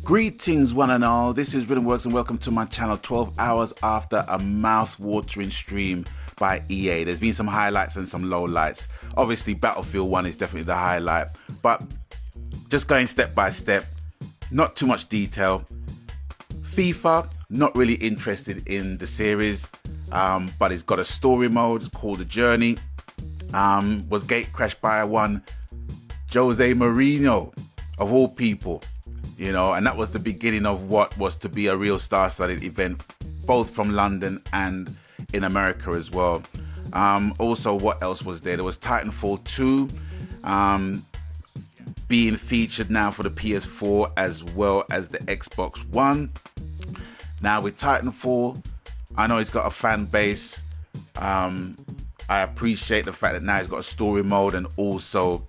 Greetings one and all, this is Rhythmworks and welcome to my channel 12 hours after a mouth-watering stream by EA. There's been some highlights and some lowlights. Obviously Battlefield 1 is definitely the highlight, but just going step by step, not too much detail. FIFA, not really interested in the series, but it's got a story mode, it's called The Journey. Was gate crashed by one Jose Mourinho, of all people. You know, and that was the beginning of what was to be a real star-studded event, both from London and in America as well. Also, what else was there? There was Titanfall 2 being featured now for the PS4 as well as the Xbox One. Now with Titanfall, I know it's got a fan base. I appreciate the fact that now it's got a story mode and also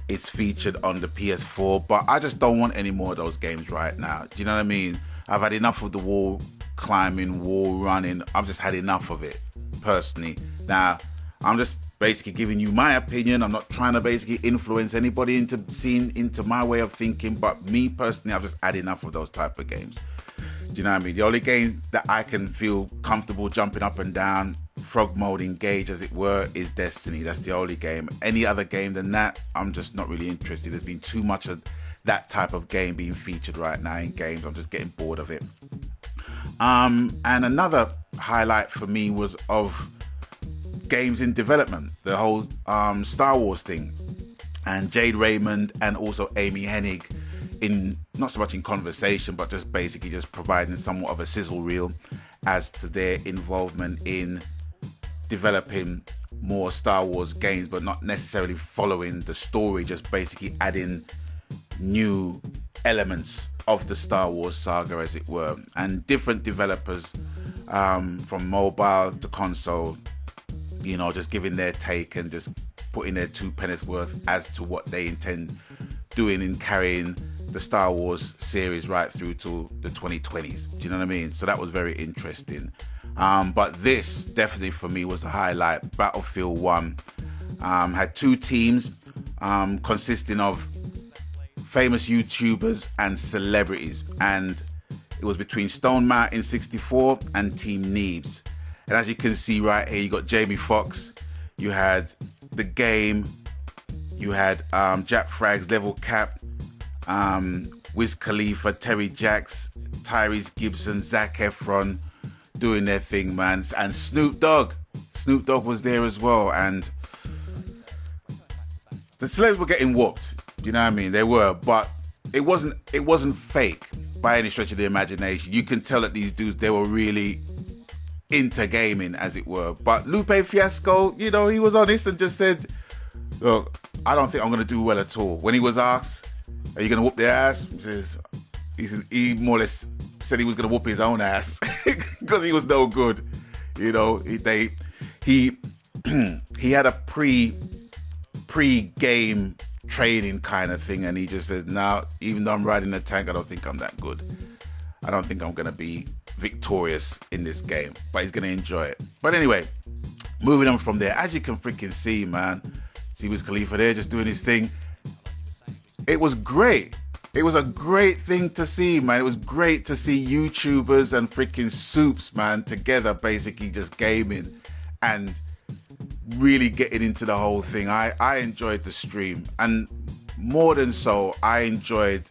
it's featured on the PS4, but I just don't want any more of those games right now. Do you know what I mean? I've had enough of the wall climbing, wall running. I've just had enough of it, personally. Now, I'm just basically giving you my opinion. I'm not trying to basically influence anybody into my way of thinking, but me personally, I've just had enough of those type of games. Do you know what I mean? The only game that I can feel comfortable jumping up and down, frog mode engage as it were, is Destiny. That's the only game. Any other game than that, I'm just not really interested. There's been too much of that type of game being featured right now in games. I'm just getting bored of it. And another highlight for me was of games in development, the whole Star Wars thing, and Jade Raymond and also Amy Hennig in not so much in conversation, but just basically just providing somewhat of a sizzle reel as to their involvement in developing more Star Wars games, but not necessarily following the story, just basically adding new elements of the Star Wars saga, as it were, and different developers from mobile to console, you know, just giving their take and just putting their 2 pennies worth as to what they intend doing in carrying the Star Wars series right through to the 2020s. Do you know what I mean? So that was very interesting. But this definitely for me was the highlight. Battlefield 1 had 2 teams consisting of famous YouTubers and celebrities, and it was between Stone Mountain 64 and Team Neebs. And as you can see right here, you got Jamie Foxx, you had The Game, you had Jack Frags, Level Cap, Wiz Khalifa, Terry Jacks, Tyrese Gibson, Zac Efron doing their thing, man. And Snoop Dogg was there as well. And the celebs were getting whooped. You know what I mean? They were, but it wasn't fake by any stretch of the imagination. You can tell that these dudes, they were really into gaming, as it were. But Lupe Fiasco, you know, he was honest and just said, look, I don't think I'm going to do well at all. When he was asked, are you going to whoop their ass? He more or less said he was going to whoop his own ass because he was no good. You know, he had a pre-game training kind of thing, and he just said, now, even though I'm riding a tank, I don't think I'm that good. I don't think I'm going to be victorious in this game, but he's going to enjoy it. But anyway, moving on from there, as you can freaking see, man, see Wiz Khalifa there just doing his thing. It was great. It was a great thing to see, man. It was great to see YouTubers and freaking soups, man, together basically just gaming and really getting into the whole thing. I enjoyed the stream, and more than so, I enjoyed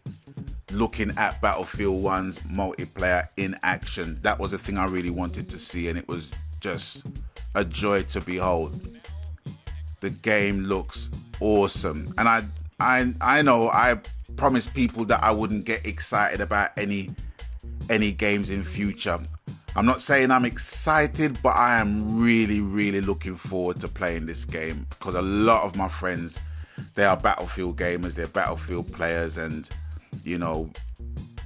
looking at Battlefield 1's multiplayer in action. That was the thing I really wanted to see, and it was just a joy to behold. The game looks awesome, and I know I promised people that I wouldn't get excited about any games in future. I'm not saying I'm excited, but I am really, really looking forward to playing this game, because a lot of my friends, they are Battlefield gamers, they're Battlefield players, and you know,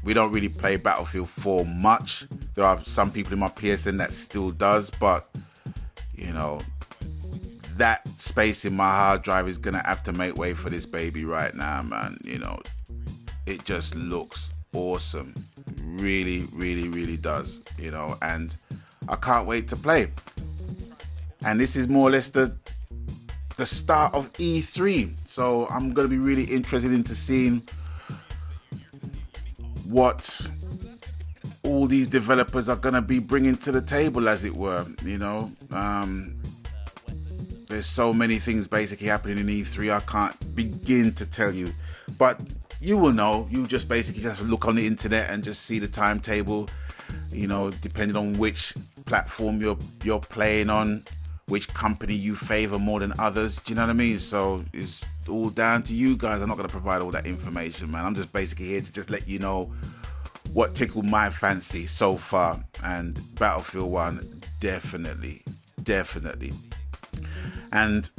we don't really play Battlefield 4 much. There are some people in my PSN that still does, but you know, that space in my hard drive is gonna have to make way for this baby right now, man. You know, it just looks awesome. Really, really, really does, you know, and I can't wait to play. And this is more or less the start of E3, so I'm going to be really interested into seeing what all these developers are going to be bringing to the table, as it were. You know, there's so many things basically happening in E3 I can't begin to tell you, but you will know. You just basically just look on the internet and just see the timetable, you know, depending on which platform you're playing on, which company you favor more than others. Do you know what I mean? So it's all down to you guys. I'm not going to provide all that information, man. I'm just basically here to just let you know what tickled my fancy so far. And Battlefield 1, definitely. And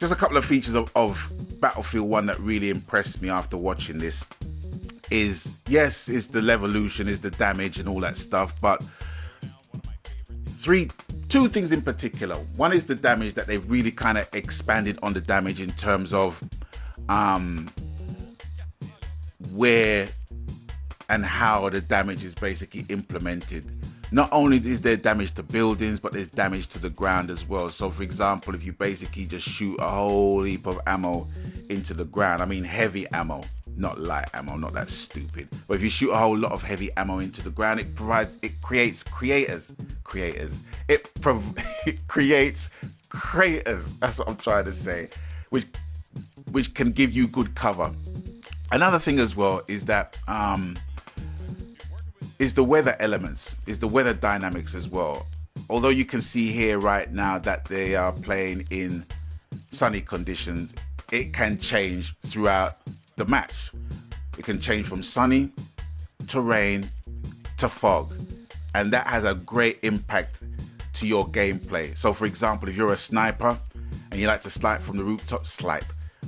just a couple of features of Battlefield 1 that really impressed me after watching this is, yes, it's the levolution, is the damage and all that stuff, but two things in particular. One is the damage, that they've really kind of expanded on the damage in terms of where and how the damage is basically implemented. Not only is there damage to buildings, but there's damage to the ground as well. So for example, if you basically just shoot a whole heap of ammo into the ground, I mean heavy ammo, not light ammo, not that stupid, but if you shoot a whole lot of heavy ammo into the ground, it creates craters. That's what I'm trying to say, which can give you good cover. Another thing as well is that is the weather elements, is the weather dynamics as well. Although you can see here right now that they are playing in sunny conditions, it can change throughout the match. It can change from sunny to rain to fog, and that has a great impact to your gameplay. So for example, if you're a sniper and you like to snipe from the rooftop,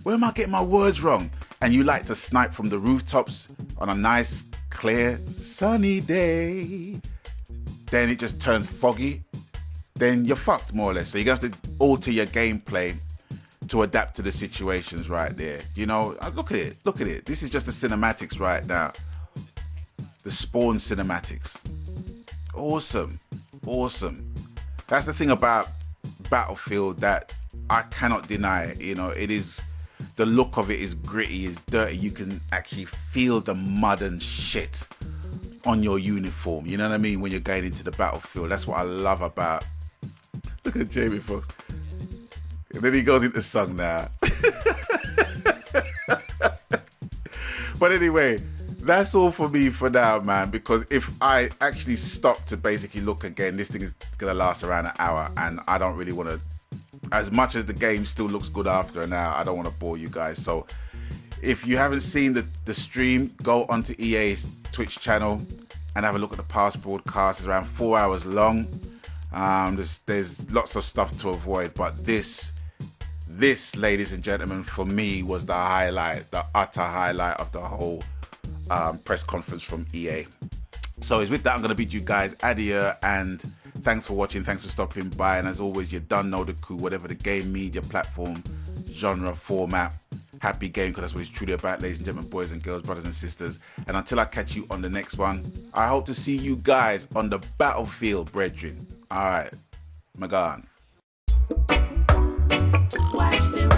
where am I getting my words wrong? And you like to snipe from the rooftops on a nice, clear, sunny day, then it just turns foggy, then you're fucked more or less. So you're going to have to alter your gameplay to adapt to the situations right there. You know, look at it. This is just the cinematics right now. The Spawn cinematics. Awesome. That's the thing about Battlefield that I cannot deny. You know, it is, the look of it is gritty, is dirty. You can actually feel the mud and shit on your uniform. You know what I mean? When you're going into the battlefield. That's what I love about. Look at Jamie Foxx. And then he goes into song now. But anyway, that's all for me for now, man. Because if I actually stop to basically look again, this thing is going to last around an hour. And I don't really want to, as much as the game still looks good after an hour, I don't want to bore you guys. So if you haven't seen the stream, go onto EA's Twitch channel and have a look at the past broadcast. It's around 4 hours long. There's lots of stuff to avoid, but this, ladies and gentlemen, for me was the highlight, the utter highlight of the whole press conference from EA. So with that, I'm going to bid you guys adieu, and thanks for watching, thanks for stopping by, and as always, you done know the coup, whatever the game, media, platform, genre, format, happy game, because that's what it's truly about, ladies and gentlemen, boys and girls, brothers and sisters. And until I catch you on the next one, I hope to see you guys on the battlefield, brethren. All right, Magan. Watch the